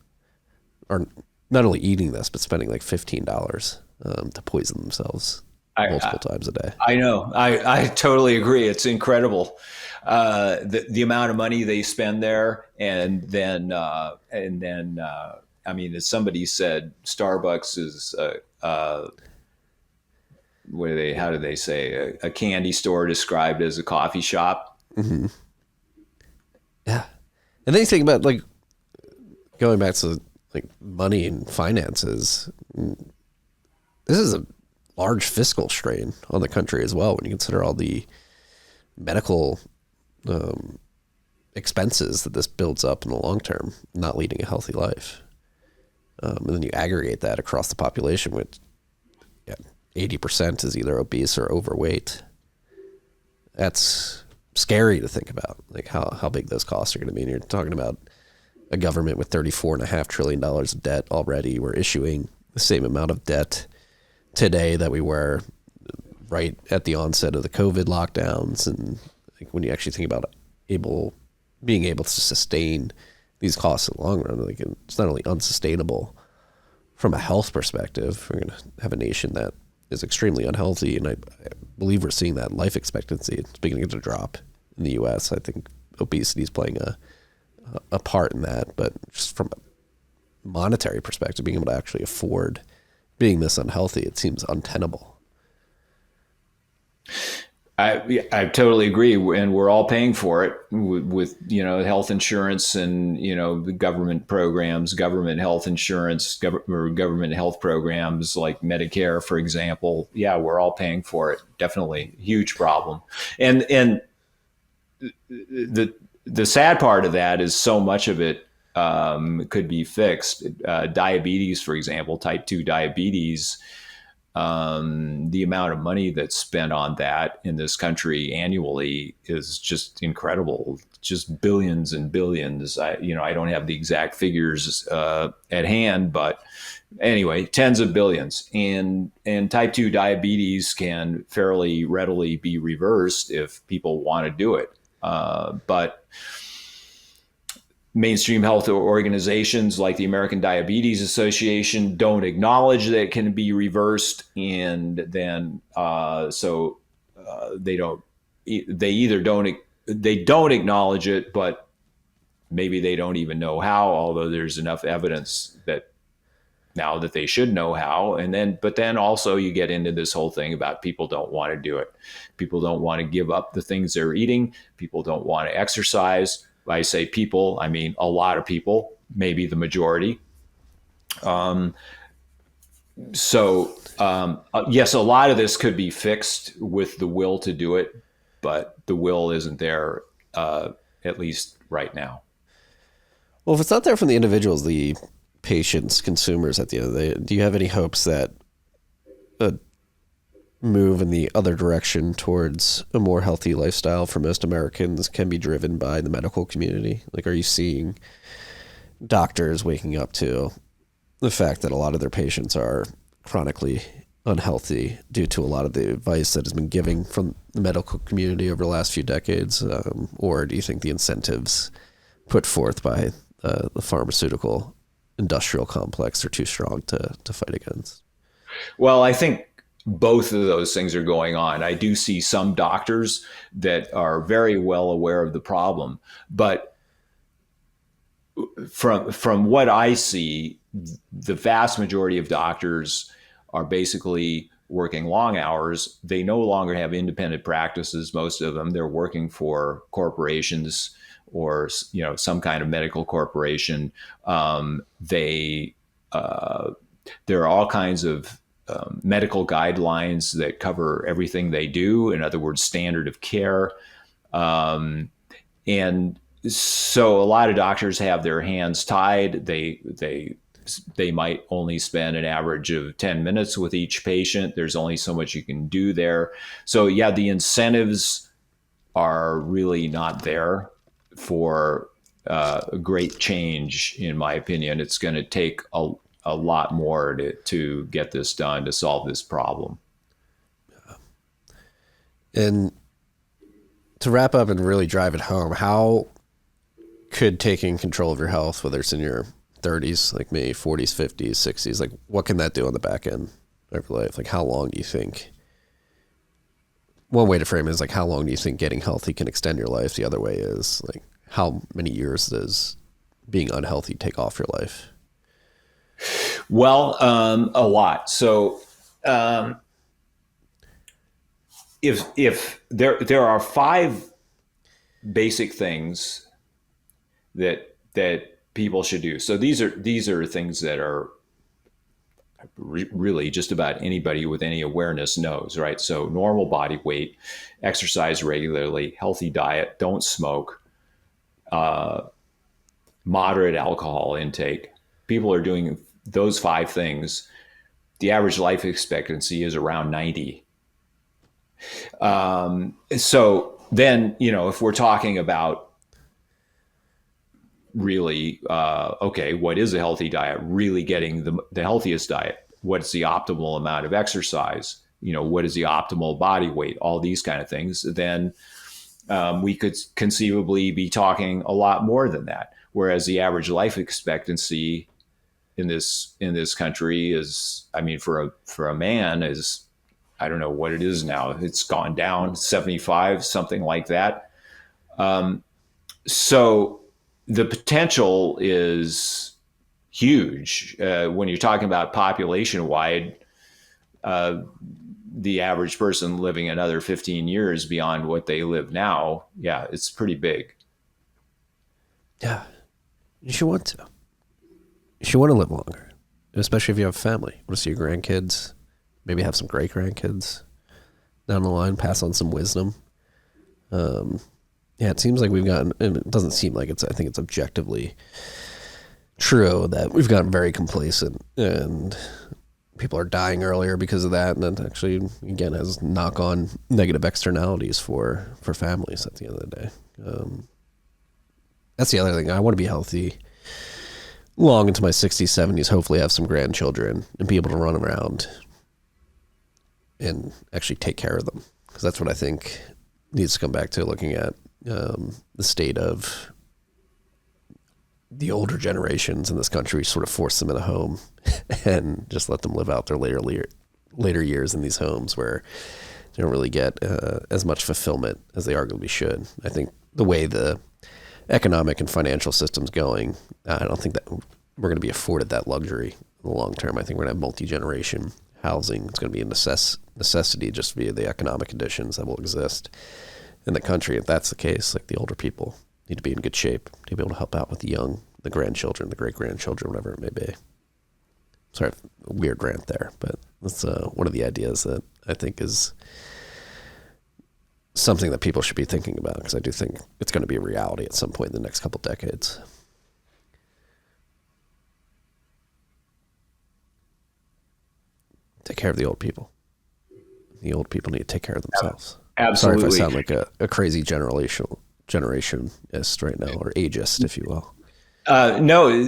are not only eating this, but spending like $15 to poison themselves multiple times a day. I know. I totally agree. It's incredible. The amount of money they spend there. And then as somebody said, Starbucks is, how do they say, a candy store described as a coffee shop. Mm-hmm. Yeah. And then you think about like going back to like money and finances. This is a large fiscal strain on the country as well when you consider all the medical expenses that this builds up in the long term, not leading a healthy life. And then you aggregate that across the population, which 80% is either obese or overweight. That's scary to think about, like how big those costs are going to be. And you're talking about a government with $34.5 trillion of debt already. We're issuing the same amount of debt today that we were right at the onset of the COVID lockdowns. And like when you actually think about being able to sustain these costs in the long run, like it's not only unsustainable from a health perspective. We're going to have a nation that is extremely unhealthy, and I believe we're seeing that life expectancy. It's beginning to drop in the U.S. I think obesity is playing a part in that, but just from a monetary perspective, being able to actually afford being this unhealthy, it seems untenable. I totally agree, and we're all paying for it with health insurance and the government programs, government health insurance, or government health programs like Medicare, for example. Yeah, we're all paying for it. Definitely, huge problem. And the sad part of that is so much of it could be fixed. Diabetes, for example, type 2 diabetes. The amount of money that's spent on that in this country annually is just incredible. Just billions and billions. I don't have the exact figures at hand, but anyway, tens of billions. And type 2 diabetes can fairly readily be reversed if people want to do it. But mainstream health organizations like the American Diabetes Association don't acknowledge that it can be reversed, and then they don't acknowledge it, but maybe they don't even know how, although there's enough evidence that now that they should know how. But then also you get into this whole thing about people don't want to do it. People don't want to give up the things they're eating. People don't want to exercise. I say people, I mean a lot of people, maybe the majority. Yes, a lot of this could be fixed with the will to do it, but the will isn't there, at least right now. Well, if it's not there from the individuals, the patients, consumers at the end of the day, do you have any hopes that a move in the other direction towards a more healthy lifestyle for most Americans can be driven by the medical community? Like, are you seeing doctors waking up to the fact that a lot of their patients are chronically unhealthy due to a lot of the advice that has been given from the medical community over the last few decades? Or do you think the incentives put forth by the pharmaceutical industrial complex are too strong to fight against? Well, I think both of those things are going on. I do see some doctors that are very well aware of the problem, but from what I see, the vast majority of doctors are basically working long hours. They no longer have independent practices. Most of them, they're working for corporations or some kind of medical corporation. There are all kinds of medical guidelines that cover everything they do. In other words, standard of care. And so a lot of doctors have their hands tied. They might only spend an average of 10 minutes with each patient. There's only so much you can do there. So yeah, the incentives are really not there for a great change, in my opinion. It's going to take a lot more to get this done, to solve this problem. And to wrap up and really drive it home, how could taking control of your health, whether it's in your 30s, like me, 40s, 50s, 60s, like what can that do on the back end of your life? Like how long do you think, one way to frame it is like, how long do you think getting healthy can extend your life? The other way is like, how many years does being unhealthy take off your life? Well, a lot. So, if there are 5 basic things that people should do. So these are things that are really just about anybody with any awareness knows, right? So normal body weight, exercise regularly, healthy diet, don't smoke, moderate alcohol intake. People are doing those 5 things, the average life expectancy is around 90. So then, if we're talking about really, okay, what is a healthy diet? Really getting the healthiest diet. What's the optimal amount of exercise? What is the optimal body weight? All these kind of things. Then we could conceivably be talking a lot more than that. Whereas the average life expectancy in this country is, I mean, for a man is, I don't know what it is now. It's gone down 75, something like that. So the potential is huge when you're talking about population wide. The average person living another 15 years beyond what they live now, yeah, it's pretty big. Yeah, you should want to. You should want to live longer, especially if you have a family. You want to see your grandkids, maybe have some great grandkids down the line, pass on some wisdom. Yeah, it seems like we've gotten, and it doesn't seem like it's, I think it's objectively true that we've gotten very complacent and people are dying earlier because of that. And that actually, again, has knock-on negative externalities for families at the end of the day. That's the other thing. I want to be healthy long into my 60s, 70s, hopefully have some grandchildren and be able to run around and actually take care of them. Because that's what I think needs to come back to, looking at the state of the older generations in this country, sort of force them in a home and just let them live out their later years in these homes where they don't really get as much fulfillment as they arguably should. I think the way the economic and financial system's going, I don't think that we're going to be afforded that luxury in the long term. I think we're going to have multi-generation housing. It's going to be a necessity just via the economic conditions that will exist in the country. If that's the case, like, the older people need to be in good shape to be able to help out with the young, the grandchildren, the great-grandchildren, whatever it may be. Sorry, a weird rant there, but that's one of the ideas that I think is something that people should be thinking about, because I do think it's going to be a reality at some point in the next couple decades. Take care of the old people. The old people need to take care of themselves. Absolutely. Sorry if I sound like a crazy generationist right now, or ageist, if you will. No,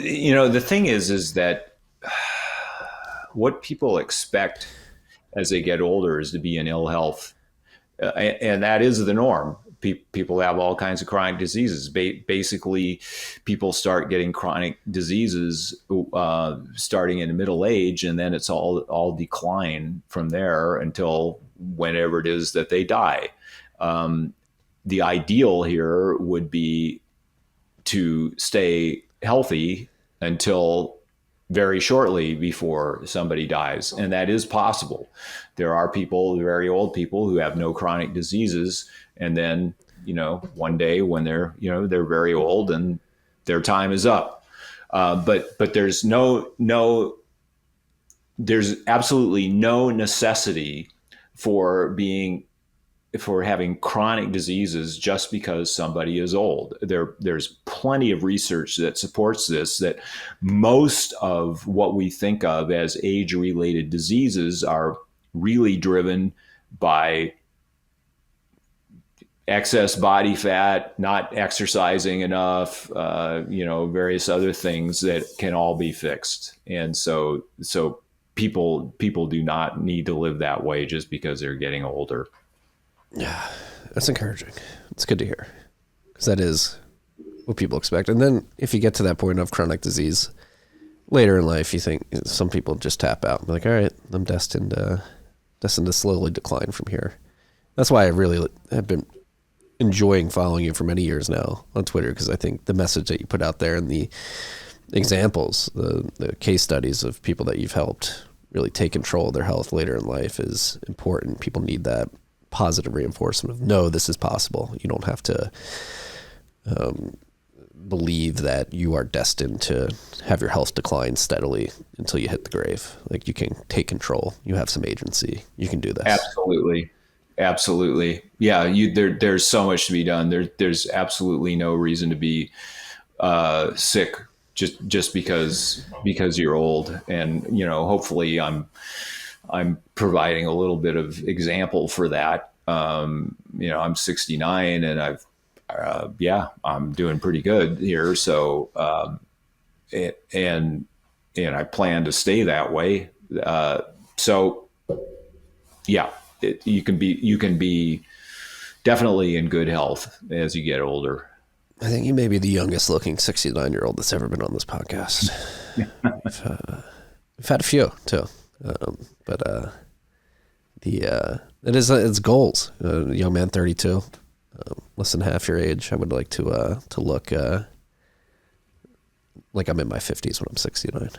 the thing is that what people expect as they get older is to be in ill health. And that is the norm. People have all kinds of chronic diseases. Basically, people start getting chronic diseases starting in middle age, and then it's all decline from there until whenever it is that they die. The ideal here would be to stay healthy until very shortly before somebody dies. And that is possible. There are people, very old people, who have no chronic diseases. And then, one day when they're very old and their time is up. But there's there's absolutely no necessity for having chronic diseases just because somebody is old. There's plenty of research that supports this, that most of what we think of as age-related diseases are really driven by excess body fat, not exercising enough, various other things that can all be fixed. And so people do not need to live that way just because they're getting older. Yeah, that's encouraging. It's good to hear, because that is what people expect. And then if you get to that point of chronic disease later in life, you think some people just tap out and be like, all right, I'm destined to slowly decline from here. That's why I really have been enjoying following you for many years now on Twitter, because I think the message that you put out there and the examples, the case studies of people that you've helped really take control of their health later in life is important. People need that positive reinforcement of, no, this is possible. You don't have to believe that you are destined to have your health decline steadily until you hit the grave. Like, you can take control. You have some agency. You can do this. Absolutely. Yeah. There's so much to be done. There's absolutely no reason to be sick just because you're old. And, you know, hopefully I'm providing a little bit of example for that. You know, I'm 69 and I'm doing pretty good here. So, and I plan to stay that way. So yeah, you can be definitely in good health as you get older. I think you may be the youngest looking 69-year-old that's ever been on this podcast. We've had a few too. It's goals. Young man, 32, less than half your age. I would like to look like I'm in my 50s when I'm 69.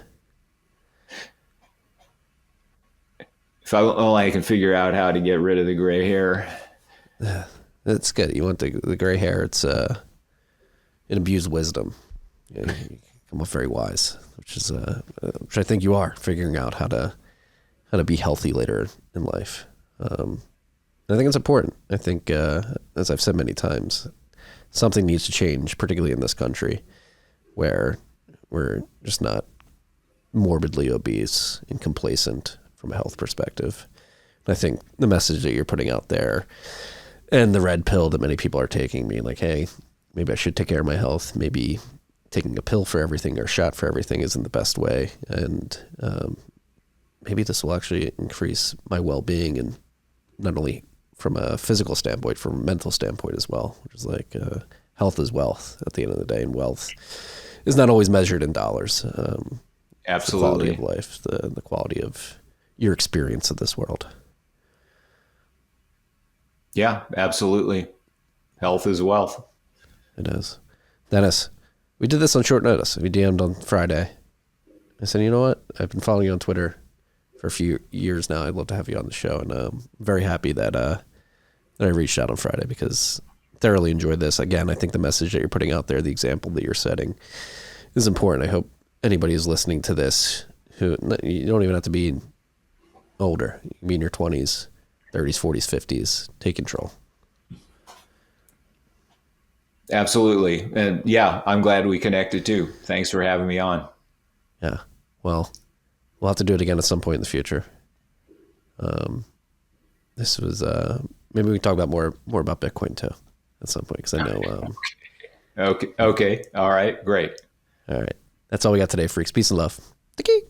If I can figure out how to get rid of the gray hair. That's good. You want the gray hair. It's it imbues wisdom. You come off very wise, which I think you are, figuring out how to be healthy later in life. I think it's important. I think, as I've said many times, something needs to change, particularly in this country, where we're just not morbidly obese and complacent from a health perspective. And I think the message that you're putting out there and the red pill that many people are taking, being like, hey, maybe I should take care of my health. Maybe taking a pill for everything or a shot for everything isn't the best way. And maybe this will actually increase my well-being, and not only from a physical standpoint, from a mental standpoint as well, which is like health is wealth at the end of the day, and wealth is not always measured in dollars. Absolutely. The quality of life, the quality of your experience of this world. Yeah, absolutely. Health is wealth. It is. Dennis, we did this on short notice. We DM'd on Friday. I said, you know what? I've been following you on Twitter for a few years now. I'd love to have you on the show. And I'm very happy that I reached out on Friday, because I thoroughly enjoyed this. Again, I think the message that you're putting out there, the example that you're setting, is important. I hope anybody who's listening to this, who you don't even have to be older. You can be in your 20s, 30s, 40s, 50s. Take control. Absolutely. And yeah, I'm glad we connected too. Thanks for having me on. Yeah. Well, we'll have to do it again at some point in the future. This was, maybe we can talk about more about Bitcoin too at some point, because I know. Okay. All right. Great. All right. That's all we got today, freaks. Peace and love. The key.